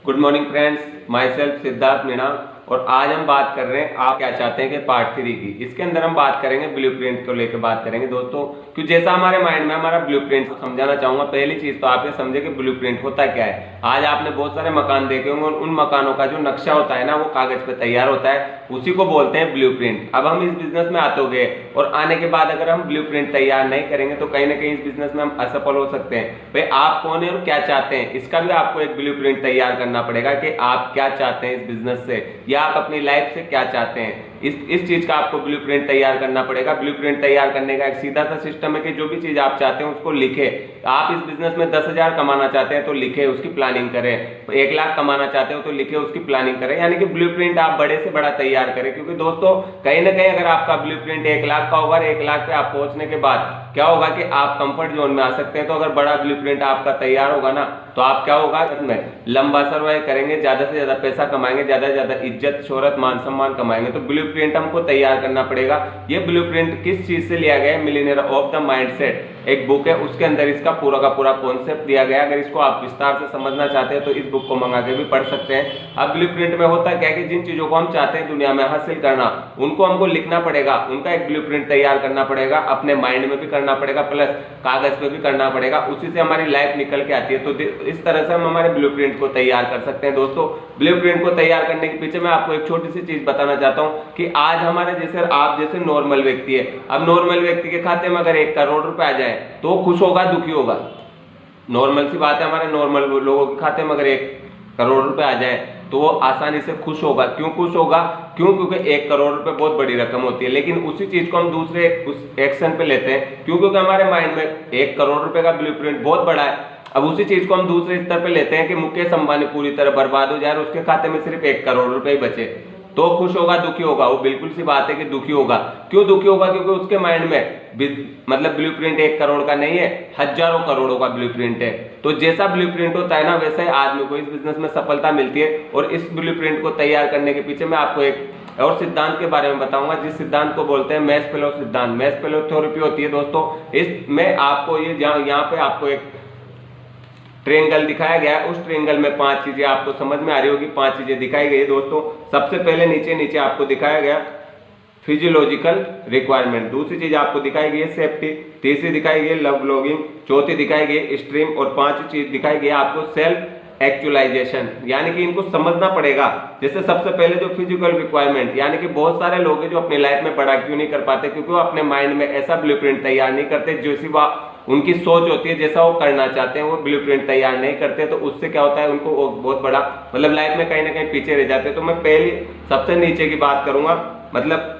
Good morning friends, my self Siddharth Meena. और आज हम बात कर रहे हैं आप क्या चाहते हैं कि पार्ट 3 की। इसके अंदर हम बात करेंगे ब्लूप्रिंट को लेकर बात करेंगे दोस्तों, क्योंकि जैसा हमारे माइंड में हमारा ब्लूप्रिंट समझाना चाहूंगा। पहली चीज तो आप ये समझे कि ब्लूप्रिंट होता क्या है। आज आपने बहुत सारे मकान देखे होंगे और उन मकानों का जो नक्शा होता है ना, वो कागज पे तैयार होता है, उसी को बोलते हैं ब्लूप्रिंट। अब हम इस बिजनेस में आते गए और आने के बाद अगर हम ब्लूप्रिंट तैयार नहीं करेंगे तो कहीं ना कहीं इस बिजनेस में हम असफल हो सकते हैं। भाई आप कौन है और क्या चाहते हैं, इसका भी आपको एक ब्लूप्रिंट तैयार करना पड़ेगा कि आप क्या चाहते हैं इस बिजनेस से, या आप अपनी लाइफ से क्या चाहते हैं। इस चीज का आपको ब्लूप्रिंट तैयार करना पड़ेगा। ब्लूप्रिंट तैयार करने का एक सीधा सा सिस्टम है कि जो भी चीज आप चाहते हैं उसको लिखे। आप इस बिजनेस में 10,000 कमाना चाहते हैं तो लिखे, उसकी प्लानिंग करें। 1 लाख कमाना चाहते हो तो लिखे, उसकी प्लानिंग करें। यानी कि ब्लूप्रिंट आप बड़े से बड़ा तैयार करें, क्योंकि दोस्तों कहीं ना कहीं अगर आपका ब्लूप्रिंट 1 लाख का होगा, 1 लाख पे आप पहुंचने के बाद क्या होगा कि आप कंफर्ट जोन में आ सकते हैं। तो अगर बड़ा ब्लूप्रिंट आपका तैयार होगा ना, तो आप क्या होगा, इसमें लंबा सर्वाइव करेंगे, ज्यादा से ज्यादा पैसा कमाएंगे, ज्यादा से ज्यादा इज्जत शोहरत मान सम्मान कमाएंगे। तो ब्लूप्रिंट हमको तैयार करना पड़ेगा। ये ब्लूप्रिंट किस चीज से लिया गया है? मिलियनेयर ऑफ द माइंडसेट एक बुक है, उसके अंदर इसका पूरा का पूरा कॉन्सेप्ट दिया गया है। अगर इसको आप विस्तार से समझना चाहते हैं तो इस बुक को मंगा के भी पढ़ सकते हैं। अब ब्लूप्रिंट में होता क्या है कि जिन चीजों को हम चाहते हैं दुनिया में हासिल करना, उनको हमको लिखना पड़ेगा, उनका एक ब्लूप्रिंट तैयार करना पड़ेगा, अपने माइंड में भी करना पड़ेगा, प्लस कागज पे भी करना पड़ेगा। उसी से हमारी लाइफ निकल के आती है। तो इस तरह से हम हमारे ब्लूप्रिंट को तैयार कर सकते हैं। दोस्तों ब्लूप्रिंट को तैयार करने के पीछे मैं आपको एक छोटी सी चीज बताना चाहता हूं कि आज हमारे जैसे आप जैसे नॉर्मल व्यक्ति है, अब नॉर्मल व्यक्ति के खाते में अगर 1 करोड़ रुपए आ जाए तो खुश होगा दुखी होगा? नॉर्मल सी बात है, हमारे नॉर्मल लोगों के खाते में अगर 1 करोड़ रुपए आ जाए तो वो आसानी से खुश होगा। क्यों खुश होगा? क्योंकि 1 करोड़ रुपए बहुत बड़ी रकम होती है। लेकिन उसी चीज को हम दूसरे उस एक्शन पे लेते हैं, क्योंकि हमारे माइंड में 1 करोड़ रुपए का ब्लूप्रिंट बहुत बड़ा है। अब उसी चीज को हम दूसरे स्तर पे लेते हैं कि मुकेश अंबानी पूरी तरह बर्बाद हो जाए और उसके खाते में सिर्फ 1 करोड़ रुपए ही बचे, तो खुश होगा दुखी होगा? वो बिल्कुल सी बात है कि दुखी होगा। क्यों दुखी होगा? क्योंकि उसके माइंड में मतलब ब्लूप्रिंट 1 करोड़ का नहीं है, हजारों करोड़ों का ब्लूप्रिंट है। तो जैसा ब्लूप्रिंट होता है ना, वैसा ही आदमी को इस बिजनेस में सफलता मिलती है। और इस ब्लूप्रिंट को तैयार करने के पीछे मैं आपको एक और सिद्धांत के बारे में बताऊंगा, जिस सिद्धांत को बोलते हैं मैस्लो सिद्धांत। मैस्लो थ्योरपी होती है दोस्तों। इसमें आपको ये यहाँ पे आपको एक ट्रेंगल दिखाया गया है। उस ट्रेंगल में 5 चीजें आपको समझ में आ रही होगी। 5 चीजें दिखाई गई है दोस्तों। सबसे पहले नीचे आपको दिखाया गया फिजियोलॉजिकल रिक्वायरमेंट, दूसरी चीज आपको दिखाई गई है सेफ्टी, तीसरी दिखाई गई लव ब्लॉगिंग, चौथी दिखाई गई स्ट्रीम, और 5वीं चीज दिखाई गई आपको सेल्फ एक्चुअलाइजेशन। यानी कि इनको समझना पड़ेगा। जैसे सबसे पहले जो फिजिकल रिक्वायरमेंट, यानी कि बहुत सारे लोग हैं जो अपनी लाइफ में बड़ा क्यों नहीं कर पाते, क्योंकि वो अपने माइंड में ऐसा ब्लूप्रिंट तैयार नहीं करते जैसी उनकी सोच होती है, जैसा वो करना चाहते हैं वो ब्लूप्रिंट तैयार नहीं करते। तो उससे क्या होता है, उनको वो बहुत बड़ा मतलब लाइफ में कहीं ना कहीं पीछे रह जाते हैं। तो मैं पहली सबसे नीचे की बात करूंगा, मतलब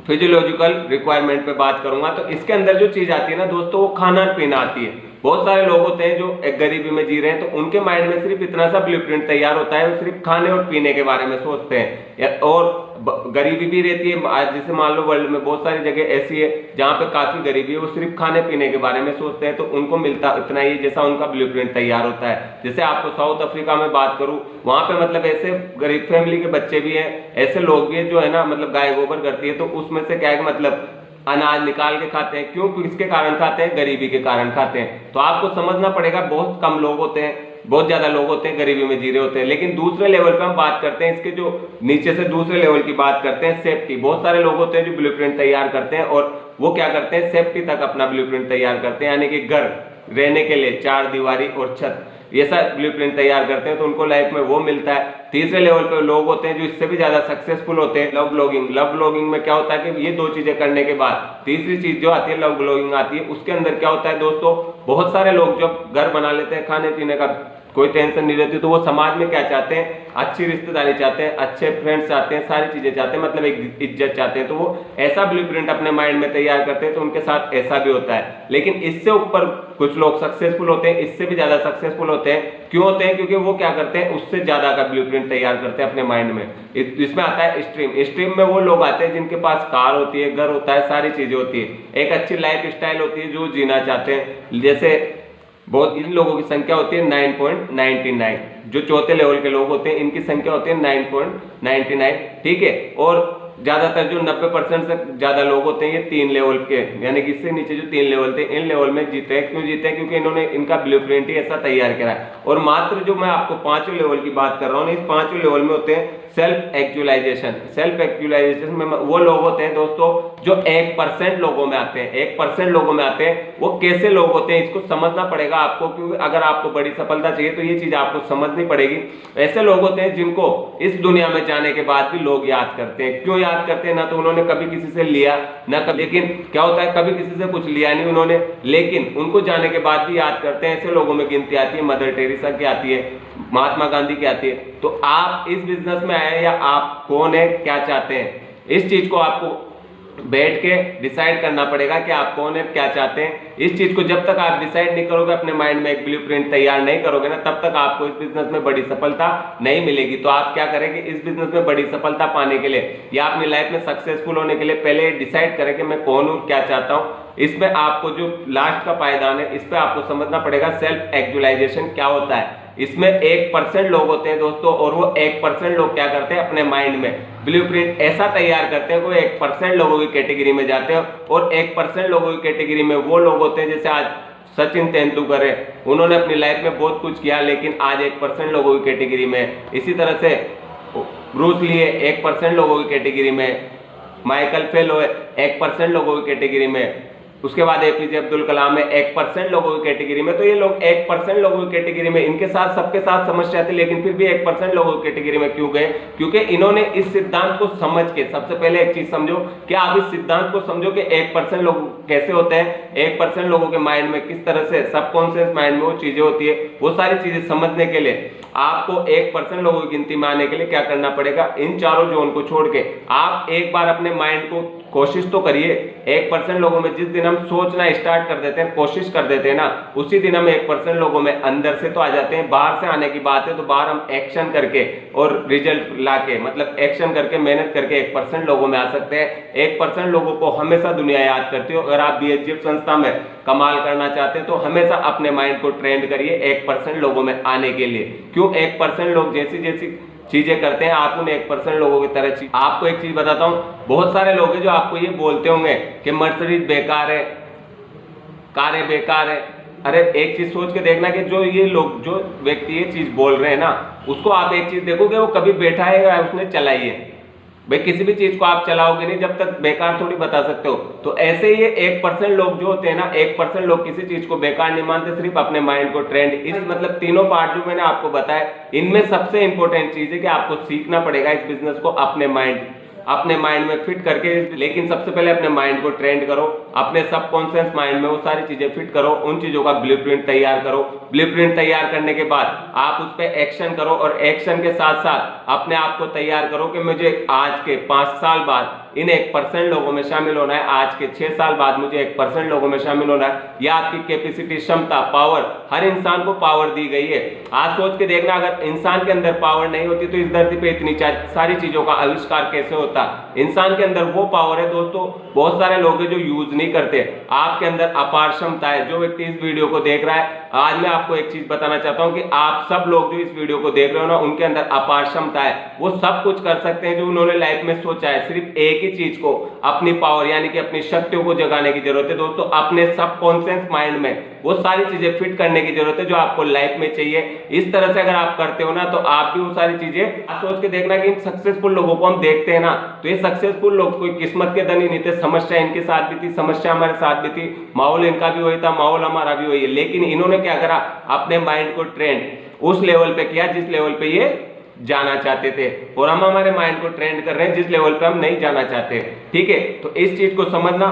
फिजियोलॉजिकल रिक्वायरमेंट पे बात करूंगा। तो इसके अंदर जो चीज आती है ना दोस्तों, वो खाना पीना आती है। बहुत सारे लोग होते हैं जो एक गरीबी में जी रहे हैं, तो उनके माइंड में सिर्फ इतना सा ब्लूप्रिंट तैयार होता है, वो सिर्फ खाने और पीने के बारे में सोचते हैं। और गरीबी भी रहती है। आज जैसे मान लो वर्ल्ड में बहुत सारी जगह ऐसी है जहां पे काफी गरीबी है, वो सिर्फ खाने पीने के बारे में सोचते हैं। तो उनको मिलता इतना ही जैसा उनका ब्लूप्रिंट तैयार होता है। जैसे आपको साउथ अफ्रीका में बात करूं, वहां पे मतलब ऐसे गरीब फैमिली के बच्चे भी हैं, ऐसे लोग भी हैं जो है ना मतलब गाय गोबर करती है, तो उसमें से क्या है मतलब अनाज निकाल के खाते हैं। क्यों? किसके कारण खाते हैं? गरीबी के कारण खाते हैं। तो आपको समझना पड़ेगा, बहुत कम लोग होते हैं, बहुत ज्यादा लोग होते हैं गरीबी में जी रहे होते हैं। लेकिन दूसरे लेवल पे हम बात करते हैं, इसके जो नीचे से दूसरे लेवल की बात करते हैं सेफ्टी। बहुत सारे लोग होते हैं जो ब्लूप्रिंट तैयार करते हैं और वो क्या करते हैं, सेफ्टी तक अपना ब्लूप्रिंट तैयार करते हैं। यानी कि घर रहने के लिए 4 दीवारी और छत, ये सब ब्लूप्रिंट तैयार करते हैं, तो उनको लाइफ में वो मिलता है। तीसरे लेवल पे लोग होते हैं जो इससे भी ज्यादा सक्सेसफुल होते हैं, लव ब्लॉगिंग। लव ब्लॉगिंग में क्या होता है कि ये 2 चीजें करने के बाद तीसरी चीज जो आती है लव ब्लॉगिंग आती है। उसके अंदर क्या होता है दोस्तों, बहुत सारे लोग जब घर बना लेते हैं, खाने पीने का कोई टेंशन नहीं रहती, तो वो समाज में क्या चाहते हैं, अच्छी रिश्तेदारी चाहते हैं, अच्छे फ्रेंड्स चाहते हैं, सारी चीजें चाहते हैं, मतलब एक इज्जत चाहते हैं। तो वो ऐसा ब्लूप्रिंट अपने माइंड में तैयार करते हैं। तो उनके साथ ऐसा भी होता है। लेकिन इससे ऊपर कुछ लोग सक्सेसफुल होते हैं, इससे भी ज्यादा सक्सेसफुल होते हैं। क्यों होते हैं? क्योंकि वो क्या करते हैं, उससे ज्यादा का ब्लूप्रिंट तैयार करते हैं अपने माइंड में। इसमें आता है स्ट्रीम। स्ट्रीम में वो लोग आते हैं जिनके पास कार होती है, घर होता है, सारी चीजें होती है, एक अच्छी लाइफ स्टाइल होती है, जो जीना चाहते हैं। जैसे बहुत इन लोगों की संख्या होती है 9.99, जो चौथे लेवल के लोग होते हैं इनकी संख्या होती है 9.99, ठीक है। और ज्यादातर जो 90% से ज्यादा लोग होते हैं ये 3 लेवल के, यानी कि इससे नीचे जो 3 लेवल थे इन लेवल में जीते हैं। क्यों जीते हैं? क्योंकि इन्होंने इनका ब्लूप्रिंट ही ऐसा तैयार करा है। और मात्र जो मैं आपको 5वें लेवल की बात कर रहा हूँ, इस 5वें लेवल में होते हैं सेल्फ एक्चुअलाइजेशन। सेल्फ एक्चुअलाइजेशन में वो लोग होते हैं दोस्तों जो 1% लोगों में आते हैं। 1% लोगों में आते हैं। वो कैसे लोग होते हैं इसको समझना पड़ेगा आपको, क्योंकि अगर आपको बड़ी सफलता चाहिए तो ये चीज आपको समझनी पड़ेगी। ऐसे लोग होते हैं जिनको इस दुनिया में जाने के बाद भी लोग याद करते हैं। क्यों याद करते हैं? ना तो उन्होंने कभी किसी से लिया ना कभी, लेकिन क्या होता है कभी किसी से कुछ लिया नहीं उन्होंने, लेकिन उनको जाने के बाद भी याद करते हैं। ऐसे लोगों में गिनती आती है मदर टेरेसा की आती है, महात्मा गांधी की आती है। तो आप इस बिजनेस में आए या आप कौन है, क्या चाहते हैं, इस चीज को आपको बैठ के डिसाइड करना पड़ेगा कि आप कौन है, क्या चाहते हैं। इस चीज को जब तक आप डिसाइड नहीं करोगे, अपने माइंड में एक ब्लूप्रिंट तैयार नहीं करोगे ना, तब तक आपको इस बिजनेस में बड़ी सफलता नहीं मिलेगी। तो आप क्या करेंगे, इस बिजनेस में बड़ी सफलता पाने के लिए या अपनी लाइफ में सक्सेसफुल होने के लिए पहले डिसाइड करें कि मैं कौन हूं, क्या चाहता हूं। इसमें आपको जो लास्ट का पायदान है इस पे आपको समझना पड़ेगा सेल्फ एक्चुअलाइजेशन क्या होता है। इसमें 1% लोग होते हैं दोस्तों, और वो 1% लोग क्या करते हैं, अपने माइंड में ब्लूप्रिंट ऐसा तैयार करते हैं। कोई 1% लोगों की कैटेगरी में जाते हैं, और 1% लोगों की कैटेगरी में वो लोग होते हैं जैसे आज सचिन तेंदुलकर है, उन्होंने अपनी लाइफ में बहुत कुछ किया लेकिन आज 1% लोगों की कैटेगरी में। इसी तरह से ब्रूस ली 1% लोगों की कैटेगरी में, माइकल फेलो है 1% लोगों की कैटेगरी में, उसके बाद एपीजे अब्दुल कलाम है 1% लोगों की कैटेगरी में। तो ये लोग 1% लोगों की कैटेगरी में, इनके साथ सबके साथ समस्या थी लेकिन फिर भी 1% लोगों की कैटेगरी में क्यों गए? क्योंकि इन्होंने इस सिद्धांत को समझ के, सबसे पहले एक चीज समझो कि आप इस सिद्धांत को समझो कि 1% लोग कैसे होते हैं, 1% लोगों के माइंड में किस तरह से सबकॉन्शियस माइंड में वो चीजें होती है। वो सारी चीजें समझने के लिए आपको 1% लोगों की गिनती में आने के लिए क्या करना पड़ेगा, इन चारों जोन को छोड़ के आप एक बार अपने माइंड को कोशिश तो करिए। 1% लोगों में जिस दिन हम सोचना स्टार्ट कर देते हैं, कोशिश कर देते हैं ना, उसी दिन हम 1% लोगों में अंदर से तो आ जाते हैं। बाहर से आने की बात है तो बाहर हम एक्शन करके और रिजल्ट लाके, मतलब एक्शन करके मेहनत करके 1% लोगों में आ सकते हैं। 1% लोगों को हमेशा दुनिया याद करती हो। अगर आप बीएचजीएफ संस्था में कमाल करना चाहते हैं तो हमेशा अपने माइंड को ट्रेंड करिए 1% लोगों में आने के लिए। क्यों? 1% लोग जैसी चीजें करते हैं आप उन 1% लोगों की तरह। आपको एक चीज बताता हूं, बहुत सारे लोग हैं जो आपको ये बोलते होंगे कि मर्सिडीज बेकार है, कारें बेकार है। अरे एक चीज सोच के देखना कि जो ये लोग, जो व्यक्ति ये चीज बोल रहे हैं ना, उसको आप एक चीज देखो कि वो कभी बैठा है या उसने चलाई है। भाई किसी भी चीज को आप चलाओगे नहीं जब तक बेकार थोड़ी बता सकते हो। तो ऐसे ही ये 1% लोग जो होते हैं ना, 1% लोग किसी चीज को बेकार नहीं मानते, सिर्फ अपने माइंड को ट्रेंड। इस मतलब तीनों पार्ट जो मैंने आपको बताया, इनमें सबसे इंपॉर्टेंट चीज है कि आपको सीखना पड़ेगा इस बिजनेस को अपने माइंड में फिट करके। लेकिन सबसे पहले अपने माइंड को ट्रेंड करो, अपने सबकॉन्शियस माइंड में वो सारी चीजें फिट करो, उन चीजों का ब्लूप्रिंट तैयार करो। ब्लूप्रिंट तैयार करने के बाद आप उस पर एक्शन करो, और एक्शन के साथ साथ अपने आप को तैयार करो कि मुझे आज के 5 साल बाद इन 1% लोगों में शामिल होना है, आज के 6 साल बाद मुझे 1% लोगों में शामिल होना है। यह आपकी कैपेसिटी, क्षमता, पावर, हर इंसान को पावर दी गई है। आज सोच के देखना, अगर इंसान के अंदर पावर नहीं होती तो इस धरती पे इतनी सारी चीजों का आविष्कार कैसे होता। इंसान के अंदर वो पावर है दोस्तों, बहुत सारे लोग हैं जो यूज नहीं करते। आपके अंदर अपार क्षमता है। जो व्यक्ति इस वीडियो को देख रहा है, आज मैं आपको एक चीज बताना चाहता हूं कि आप सब लोग जो इस वीडियो को देख रहे हो ना, उनके अंदर अपार क्षमता है। वो सब कुछ कर सकते हैं जो उन्होंने लाइफ में सोचा है। सिर्फ एक ही चीज को, अपनी पावर यानी कि अपनी शक्तियों को जगाने की जरूरत है दोस्तों। अपने सबकॉन्शियस माइंड में वो सारी चीजें फिट करने की जरूरत है जो आपको लाइफ में चाहिए। इस तरह से अगर आप करते हो ना, तो आप भी वो सारी चीजें सोच के देखना कि इन सक्सेसफुल लोगों को हम देखते हैं ना, तो ये सक्सेसफुल लोग कोई किस्मत के धनी नहीं थे। समस्या इनके साथ भी थी, समस्या हमारे साथ भी थी, माहौल इनका भी वही था, माहौल हमारा भी वही है। लेकिन इन्होंने क्या करा, अपने माइंड को ट्रेंड उस लेवल पे किया जिस लेवल पे ये जाना चाहते थे, और हम हमारे माइंड को ट्रेंड कर रहे हैं जिस लेवल पे हम नहीं जाना चाहते। ठीक है, तो इस चीज को समझना।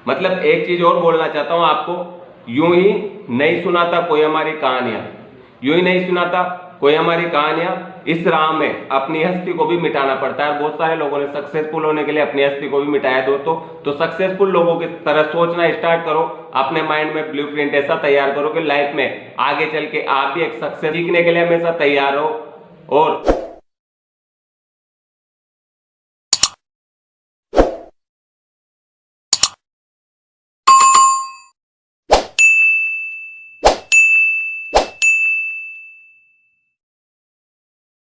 मतलब एक चीज और बोलना चाहता हूं आपको, यूं ही नहीं सुनाता कोई हमारी कहानियां, यूं ही नहीं सुनाता कोई हमारी कहानियां। इस राह में अपनी हस्ती को भी मिटाना पड़ता है। बहुत सारे लोगों ने सक्सेसफुल होने के लिए अपनी हस्ती को भी मिटाया दोस्तों। तो सक्सेसफुल लोगों की तरह सोचना स्टार्ट करो, अपने माइंड में ब्लूप्रिंट ऐसा तैयार करो कि लाइफ में आगे चल के आप भी एक सक्सेस सीखने के लिए हमेशा तैयार हो। और